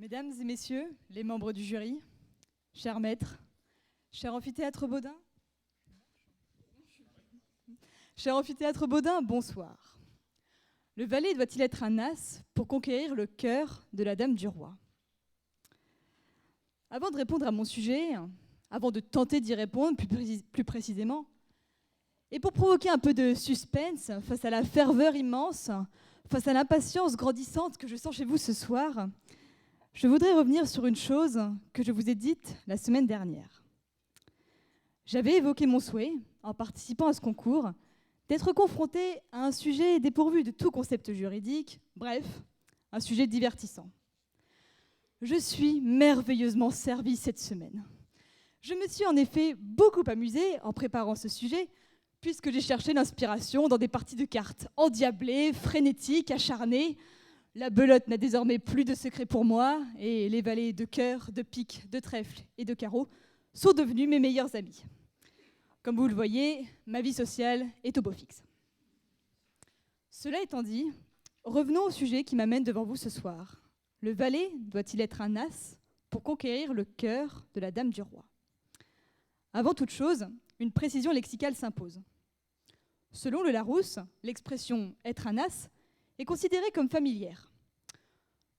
Mesdames et messieurs, les membres du jury, chers maîtres, cher amphithéâtre Baudin, bonsoir. Le valet doit-il être un as pour conquérir le cœur de la dame du roi? Avant de répondre à mon sujet, avant de tenter d'y répondre plus précisément, et pour provoquer un peu de suspense face à la ferveur immense, face à l'impatience grandissante que je sens chez vous ce soir, je voudrais revenir sur une chose que je vous ai dite la semaine dernière. J'avais évoqué mon souhait, en participant à ce concours, d'être confronté à un sujet dépourvu de tout concept juridique, bref, un sujet divertissant. Je suis merveilleusement servie cette semaine. Je me suis en effet beaucoup amusée en préparant ce sujet, puisque j'ai cherché l'inspiration dans des parties de cartes endiablées, frénétiques, acharnées. La belote n'a désormais plus de secret pour moi, et les valets de cœur, de pique, de trèfle et de carreau sont devenus mes meilleurs amis. Comme vous le voyez, ma vie sociale est au beau fixe. Cela étant dit, revenons au sujet qui m'amène devant vous ce soir. Le valet doit-il être un as pour conquérir le cœur de la dame du roi? Avant toute chose, une précision lexicale s'impose. Selon le Larousse, l'expression « être un as » est considérée comme familière.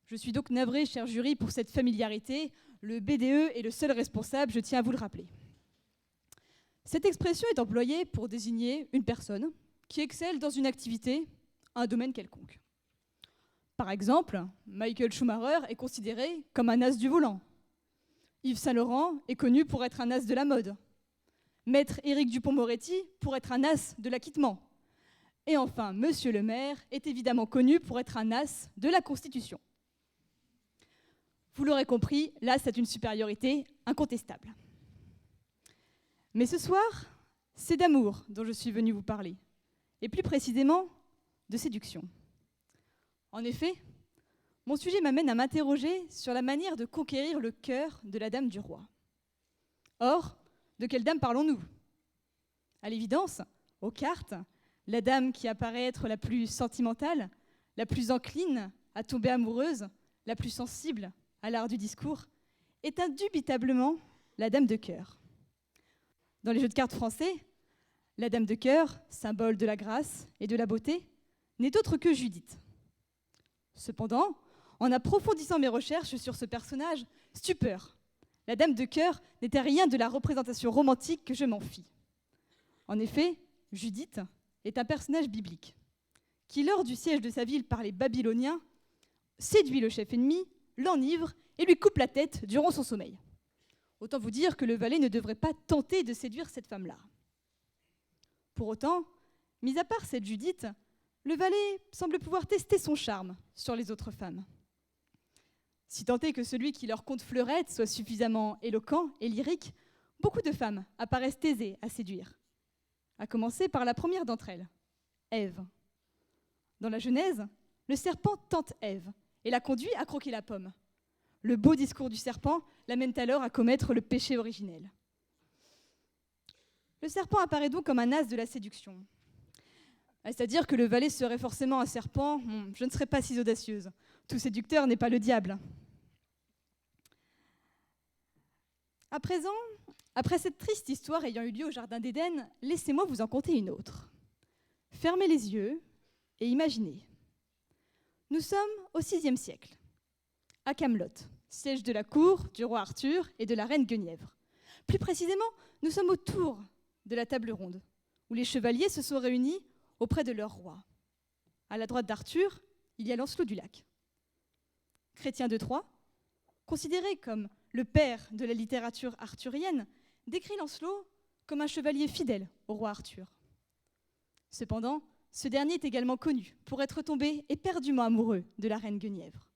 Je suis donc navrée, cher jury, pour cette familiarité. Le BDE est le seul responsable, je tiens à vous le rappeler. Cette expression est employée pour désigner une personne qui excelle dans une activité, un domaine quelconque. Par exemple, Michael Schumacher est considéré comme un as du volant. Yves Saint-Laurent est connu pour être un as de la mode. Maître Éric Dupond-Moretti pour être un as de l'acquittement. Et enfin, Monsieur le maire est évidemment connu pour être un as de la Constitution. Vous l'aurez compris, là, c'est une supériorité incontestable. Mais ce soir, c'est d'amour dont je suis venue vous parler, et plus précisément de séduction. En effet, mon sujet m'amène à m'interroger sur la manière de conquérir le cœur de la dame du roi. Or, de quelle dame parlons-nous? À l'évidence, aux cartes, la dame qui apparaît être la plus sentimentale, la plus encline à tomber amoureuse, la plus sensible à l'art du discours, est indubitablement la dame de cœur. Dans les jeux de cartes français, la dame de cœur, symbole de la grâce et de la beauté, n'est autre que Judith. Cependant, en approfondissant mes recherches sur ce personnage, stupeur, la dame de cœur n'était rien de la représentation romantique que je m'en fis. En effet, Judith est un personnage biblique qui, lors du siège de sa ville par les Babyloniens, séduit le chef ennemi, l'enivre et lui coupe la tête durant son sommeil. Autant vous dire que le valet ne devrait pas tenter de séduire cette femme-là. Pour autant, mis à part cette Judith, le valet semble pouvoir tester son charme sur les autres femmes. Si tant est que celui qui leur conte fleurette soit suffisamment éloquent et lyrique, beaucoup de femmes apparaissent aisées à séduire. À commencer par la première d'entre elles, Ève. Dans la Genèse, le serpent tente Ève et la conduit à croquer la pomme. Le beau discours du serpent l'amène alors à commettre le péché originel. Le serpent apparaît donc comme un as de la séduction. C'est-à-dire que le valet serait forcément un serpent, je ne serais pas si audacieuse. Tout séducteur n'est pas le diable. À présent, après cette triste histoire ayant eu lieu au Jardin d'Éden, laissez-moi vous en conter une autre. Fermez les yeux et imaginez. Nous sommes au VIe siècle, à Camelot, siège de la cour du roi Arthur et de la reine Guenièvre. Plus précisément, nous sommes autour de la table ronde, où les chevaliers se sont réunis auprès de leur roi. À la droite d'Arthur, il y a Lancelot du Lac. Chrétien de Troyes, considéré comme le père de la littérature arthurienne, décrit Lancelot comme un chevalier fidèle au roi Arthur. Cependant, ce dernier est également connu pour être tombé éperdument amoureux de la reine Guenièvre.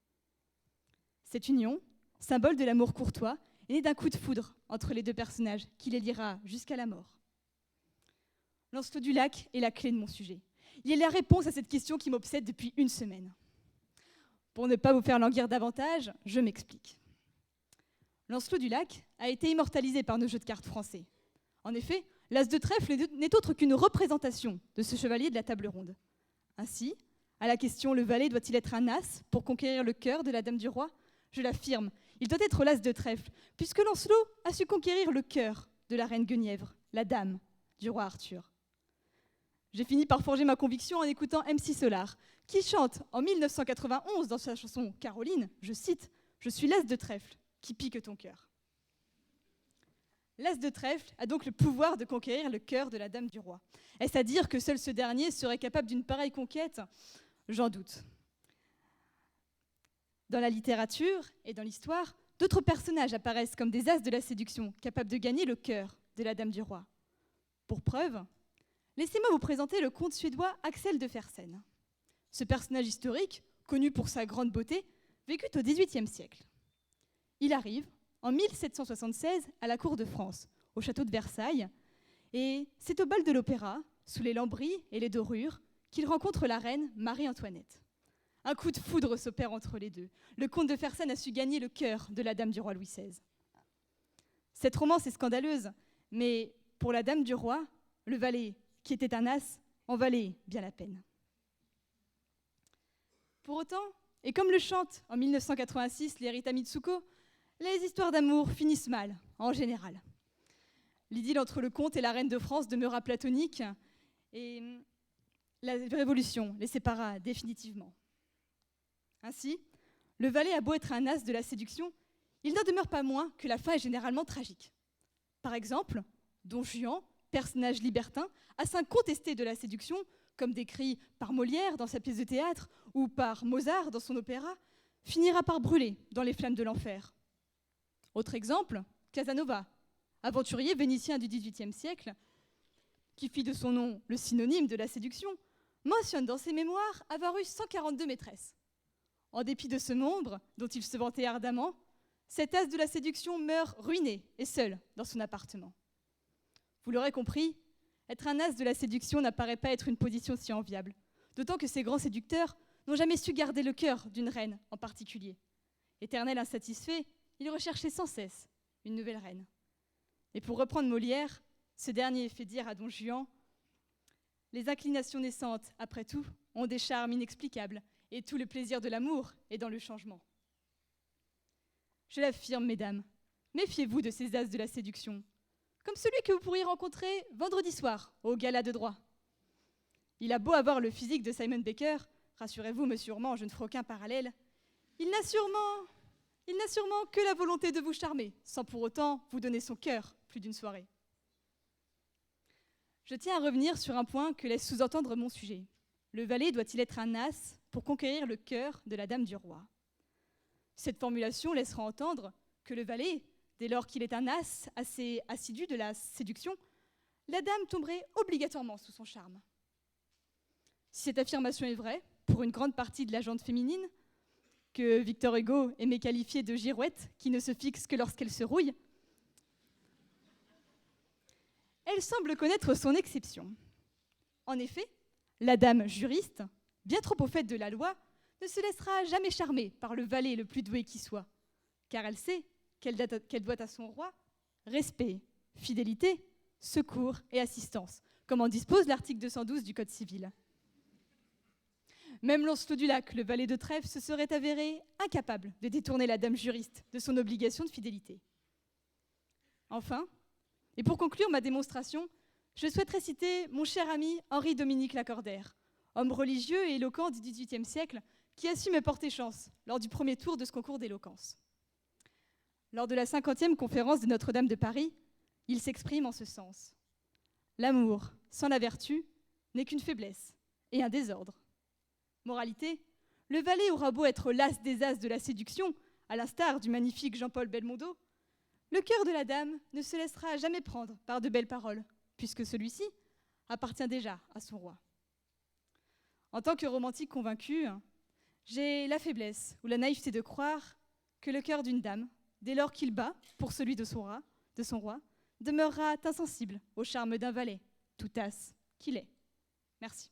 Cette union, symbole de l'amour courtois, est née d'un coup de foudre entre les deux personnages qui les liera jusqu'à la mort. Lancelot du Lac est la clé de mon sujet. Il est la réponse à cette question qui m'obsède depuis une semaine. Pour ne pas vous faire languir davantage, je m'explique. Lancelot du Lac a été immortalisé par nos jeux de cartes français. En effet, l'as de trèfle n'est autre qu'une représentation de ce chevalier de la table ronde. Ainsi, à la question « Le valet doit-il être un as pour conquérir le cœur de la dame du roi ?» je l'affirme, il doit être l'as de trèfle, puisque Lancelot a su conquérir le cœur de la reine Guenièvre, la dame du roi Arthur. J'ai fini par forger ma conviction en écoutant MC Solar, qui chante en 1991 dans sa chanson Caroline, je cite, « Je suis l'as de trèfle qui pique ton cœur ». L'as de trèfle a donc le pouvoir de conquérir le cœur de la dame du roi. Est-ce à dire que seul ce dernier serait capable d'une pareille conquête ? J'en doute. Dans la littérature et dans l'histoire, d'autres personnages apparaissent comme des as de la séduction, capables de gagner le cœur de la dame du roi. Pour preuve, laissez-moi vous présenter le comte suédois Axel de Fersen. Ce personnage historique, connu pour sa grande beauté, vécut au XVIIIe siècle. Il arrive en 1776 à la cour de France, au château de Versailles, et c'est au bal de l'Opéra, sous les lambris et les dorures, qu'il rencontre la reine Marie-Antoinette. Un coup de foudre s'opère entre les deux. Le comte de Fersen a su gagner le cœur de la dame du roi Louis XVI. Cette romance est scandaleuse, mais pour la dame du roi, le valet, qui était un as, en valait bien la peine. Pour autant, et comme le chante en 1986 Lerita Mitsuko, les histoires d'amour finissent mal, en général. L'idylle entre le comte et la reine de France demeura platonique, et la Révolution les sépara définitivement. Ainsi, le valet a beau être un as de la séduction, il n'en demeure pas moins que la fin est généralement tragique. Par exemple, Don Juan, personnage libertin, assez incontesté de la séduction, comme décrit par Molière dans sa pièce de théâtre ou par Mozart dans son opéra, finira par brûler dans les flammes de l'enfer. Autre exemple, Casanova, aventurier vénitien du XVIIIe siècle, qui fit de son nom le synonyme de la séduction, mentionne dans ses mémoires avoir eu 142 maîtresses. En dépit de ce nombre, dont il se vantait ardemment, cet as de la séduction meurt ruiné et seul dans son appartement. Vous l'aurez compris, être un as de la séduction n'apparaît pas être une position si enviable, d'autant que ces grands séducteurs n'ont jamais su garder le cœur d'une reine en particulier. Éternel insatisfait, ils recherchaient sans cesse une nouvelle reine. Et pour reprendre Molière, ce dernier fait dire à Don Juan « Les inclinations naissantes, après tout, ont des charmes inexplicables, et tout le plaisir de l'amour est dans le changement. » Je l'affirme, mesdames, méfiez-vous de ces as de la séduction, comme celui que vous pourriez rencontrer vendredi soir au gala de droit. Il a beau avoir le physique de Simon Baker, rassurez-vous, monsieur Urmand, je ne ferai aucun parallèle, il n'a sûrement que la volonté de vous charmer, sans pour autant vous donner son cœur plus d'une soirée. Je tiens à revenir sur un point que laisse sous-entendre mon sujet. Le valet doit-il être un as pour conquérir le cœur de la dame du roi ? Cette formulation laissera entendre que le valet, dès lors qu'il est un as assez assidu de la séduction, la dame tomberait obligatoirement sous son charme. Si cette affirmation est vraie, pour une grande partie de la gente féminine, que Victor Hugo aimait qualifier de girouette qui ne se fixe que lorsqu'elle se rouille, elle semble connaître son exception. En effet, la dame juriste, bien trop au fait de la loi, ne se laissera jamais charmer par le valet le plus doué qui soit, car elle sait qu'elle doit à son roi respect, fidélité, secours et assistance, comme en dispose l'article 212 du Code civil. Même Lancelot du Lac, le valet de Trèves, se serait avéré incapable de détourner la dame juriste de son obligation de fidélité. Enfin, et pour conclure ma démonstration, je souhaiterais citer mon cher ami Henri-Dominique Lacordaire, homme religieux et éloquent du XVIIIe siècle, qui a su me porter chance lors du premier tour de ce concours d'éloquence. Lors de la 50e conférence de Notre-Dame de Paris, il s'exprime en ce sens. L'amour sans la vertu n'est qu'une faiblesse et un désordre. Moralité, le valet aura beau être l'as des as de la séduction, à l'instar du magnifique Jean-Paul Belmondo, le cœur de la dame ne se laissera jamais prendre par de belles paroles, puisque celui-ci appartient déjà à son roi. En tant que romantique convaincu, j'ai la faiblesse ou la naïveté de croire que le cœur d'une dame, dès lors qu'il bat pour celui de son roi, demeurera insensible au charme d'un valet, tout as qu'il est. Merci.